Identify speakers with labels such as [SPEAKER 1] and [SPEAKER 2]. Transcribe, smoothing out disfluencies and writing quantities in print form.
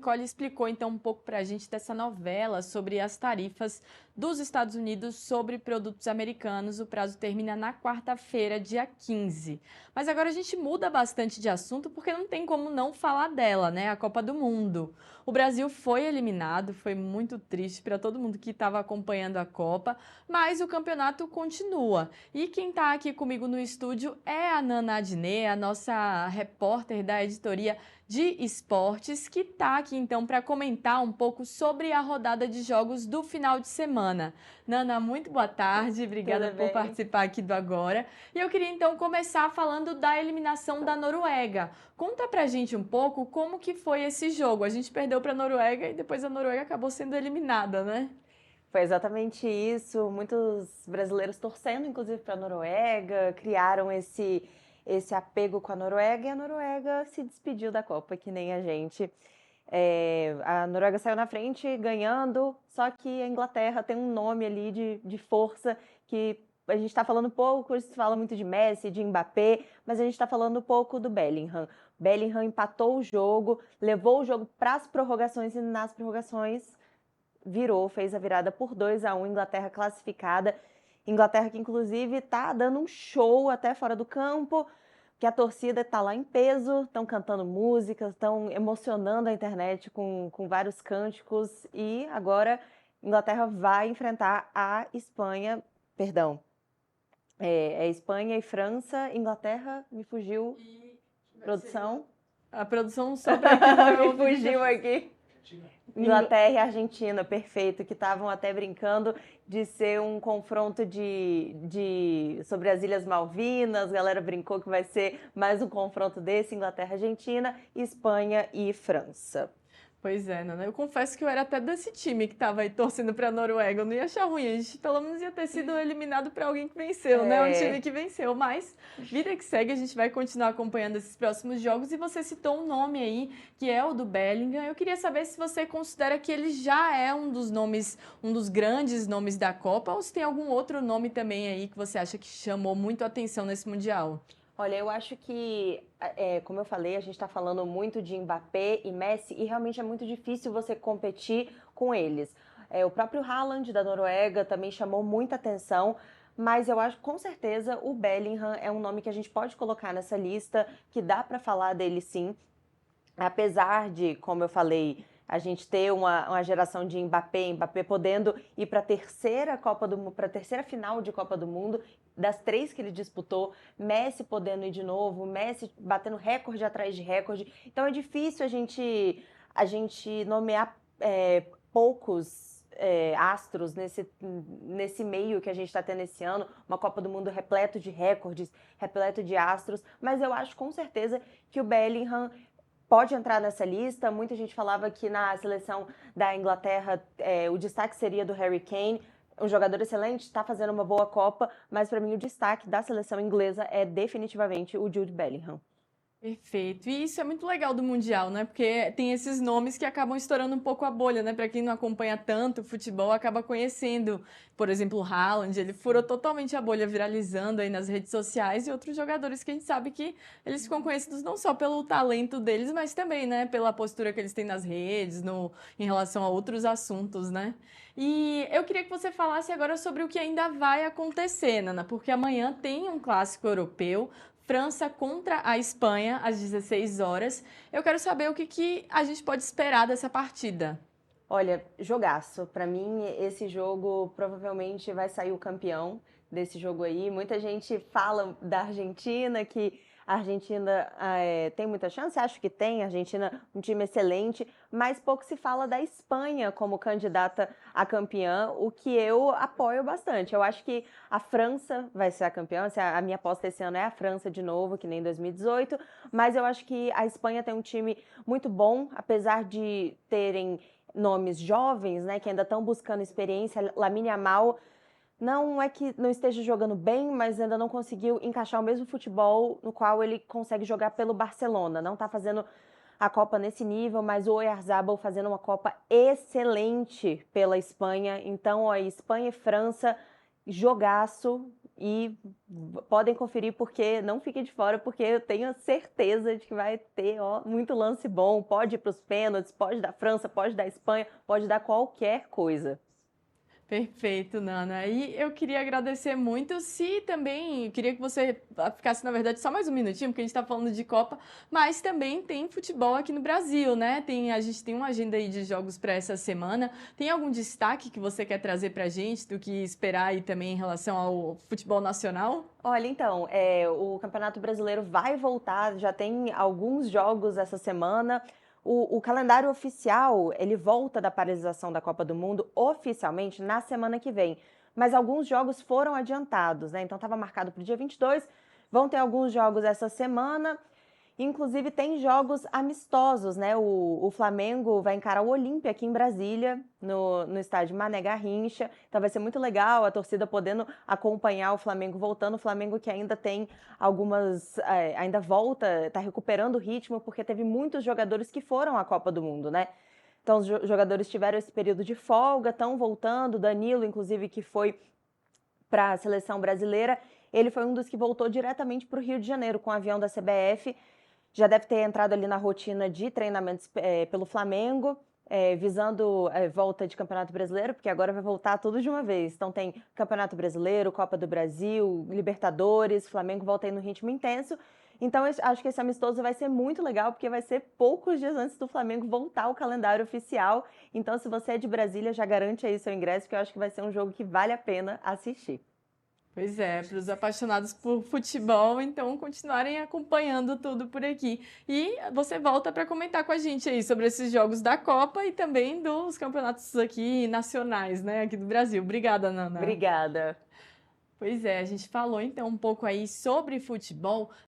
[SPEAKER 1] Nicole explicou então um pouco para a gente dessa novela sobre as tarifas dos Estados Unidos sobre produtos americanos. O prazo termina na quarta-feira, dia 15. Mas agora a gente muda bastante de assunto porque não tem como não falar dela, né? A Copa do Mundo. O Brasil foi eliminado, foi muito triste para todo mundo que estava acompanhando a Copa, mas o campeonato continua. E quem está aqui comigo no estúdio é a Nana Adnet, a nossa repórter da editoria de esportes, que está aqui então para comentar um pouco sobre a rodada de jogos do final de semana. Nana, muito boa tarde, obrigada por participar aqui do Agora. E eu queria então começar falando da eliminação da Noruega. Conta pra gente um pouco como que foi esse jogo. A gente perdeu para a Noruega e depois a Noruega acabou sendo eliminada, né?
[SPEAKER 2] Foi exatamente isso. Muitos brasileiros torcendo, inclusive, para a Noruega, criaram esse apego com a Noruega e a Noruega se despediu da Copa, que nem a gente. A Noruega saiu na frente ganhando, só que a Inglaterra tem um nome ali de força que a gente está falando pouco, se fala muito de Messi, de Mbappé, mas a gente está falando pouco do Bellingham. Bellingham empatou o jogo, levou o jogo para as prorrogações e nas prorrogações virou, fez a virada por 2-1, Inglaterra classificada. Inglaterra que inclusive está dando um show até fora do campo, que a torcida está lá em peso, estão cantando músicas, estão emocionando a internet com vários cânticos e agora Inglaterra vai enfrentar a Espanha, perdão, Espanha e França, Inglaterra, me fugiu, produção.
[SPEAKER 1] A produção só para que não
[SPEAKER 2] me fugiu aqui. Inglaterra e Argentina, perfeito, que estavam até brincando de ser um confronto sobre as Ilhas Malvinas, a galera brincou que vai ser mais um confronto desse, Inglaterra, Argentina, Espanha e França.
[SPEAKER 1] Pois é, Nana. Eu confesso que eu era até desse time que estava aí torcendo para a Noruega. Eu não ia achar ruim. A gente pelo menos ia ter sido eliminado para alguém que venceu, né? Um time que venceu. Mas, vida que segue, a gente vai continuar acompanhando esses próximos jogos. E você citou um nome aí, que é o do Bellingham. Eu queria saber se você considera que ele já é um dos nomes, um dos grandes nomes da Copa, ou se tem algum outro nome também aí que você acha que chamou muito a atenção nesse Mundial.
[SPEAKER 2] Olha, eu acho que, como eu falei, a gente está falando muito de Mbappé e Messi e realmente é muito difícil você competir com eles. O próprio Haaland da Noruega também chamou muita atenção, mas eu acho com certeza o Bellingham é um nome que a gente pode colocar nessa lista, que dá para falar dele sim, apesar de, como eu falei, a gente ter uma geração de Mbappé podendo ir para a terceira final de Copa do Mundo, das 3 que ele disputou, Messi podendo ir de novo, Messi batendo recorde atrás de recorde. Então é difícil a gente nomear poucos astros nesse meio que a gente está tendo esse ano, uma Copa do Mundo repleto de recordes, repleto de astros, mas eu acho com certeza que o Bellingham pode entrar nessa lista. Muita gente falava que na seleção da Inglaterra o destaque seria do Harry Kane, um jogador excelente, está fazendo uma boa Copa, mas para mim o destaque da seleção inglesa é definitivamente o Jude Bellingham.
[SPEAKER 1] Perfeito. E isso é muito legal do Mundial, né? Porque tem esses nomes que acabam estourando um pouco a bolha, né? Para quem não acompanha tanto o futebol, acaba conhecendo, por exemplo, o Haaland, ele furou totalmente a bolha, viralizando aí nas redes sociais, e outros jogadores que a gente sabe que eles ficam conhecidos não só pelo talento deles, mas também, né, pela postura que eles têm nas redes, em relação a outros assuntos, né? E eu queria que você falasse agora sobre o que ainda vai acontecer, Nana, porque amanhã tem um clássico europeu, França contra a Espanha, às 16 horas. Eu quero saber o que a gente pode esperar dessa partida.
[SPEAKER 2] Olha, jogaço. Para mim, esse jogo provavelmente vai sair o campeão desse jogo aí. Muita gente fala da Argentina, que a Argentina tem muita chance, acho que tem, a Argentina um time excelente, mas pouco se fala da Espanha como candidata a campeã, o que eu apoio bastante. Eu acho que a França vai ser a campeã, a minha aposta esse ano é a França de novo, que nem em 2018, mas eu acho que a Espanha tem um time muito bom, apesar de terem nomes jovens, né, que ainda estão buscando experiência. Lamine Yamal não é que não esteja jogando bem, mas ainda não conseguiu encaixar o mesmo futebol no qual ele consegue jogar pelo Barcelona. Não está fazendo a Copa nesse nível, mas o Oyarzabal fazendo uma Copa excelente pela Espanha. Então, Espanha e França, jogaço. e podem conferir porque não fiquem de fora, porque eu tenho certeza de que vai ter muito lance bom. Pode ir para os pênaltis, pode dar França, pode dar Espanha, pode dar qualquer coisa.
[SPEAKER 1] Perfeito, Nana. E eu queria agradecer muito. Se também, eu queria que você ficasse, na verdade, só mais um minutinho, porque a gente está falando de Copa, mas também tem futebol aqui no Brasil, né? A gente tem uma agenda aí de jogos para essa semana. Tem algum destaque que você quer trazer para a gente do que esperar aí também em relação ao futebol nacional?
[SPEAKER 2] Olha, então, o Campeonato Brasileiro vai voltar, já tem alguns jogos essa semana. O calendário oficial, ele volta da paralisação da Copa do Mundo oficialmente na semana que vem. Mas alguns jogos foram adiantados, né? Então estava marcado para o dia 22. Vão ter alguns jogos essa semana. Inclusive tem jogos amistosos, né? O Flamengo vai encarar o Olímpia aqui em Brasília, no estádio Mané Garrincha. Então vai ser muito legal a torcida podendo acompanhar o Flamengo voltando. O Flamengo que ainda tem ainda volta, está recuperando o ritmo, porque teve muitos jogadores que foram à Copa do Mundo, né? Então os jogadores tiveram esse período de folga, estão voltando. Danilo, inclusive, que foi para a seleção brasileira, ele foi um dos que voltou diretamente para o Rio de Janeiro com o avião da CBF. Já deve ter entrado ali na rotina de treinamentos pelo Flamengo, visando volta de Campeonato Brasileiro, porque agora vai voltar tudo de uma vez. Então tem Campeonato Brasileiro, Copa do Brasil, Libertadores, Flamengo volta aí no ritmo intenso. Então eu acho que esse amistoso vai ser muito legal, porque vai ser poucos dias antes do Flamengo voltar ao calendário oficial. Então se você é de Brasília, já garante aí seu ingresso, que eu acho que vai ser um jogo que vale a pena assistir.
[SPEAKER 1] Pois é, para os apaixonados por futebol, então continuarem acompanhando tudo por aqui. E você volta para comentar com a gente aí sobre esses jogos da Copa e também dos campeonatos aqui nacionais, né, aqui do Brasil. Obrigada, Nana.
[SPEAKER 2] Obrigada.
[SPEAKER 1] Pois é, a gente falou então um pouco aí sobre futebol,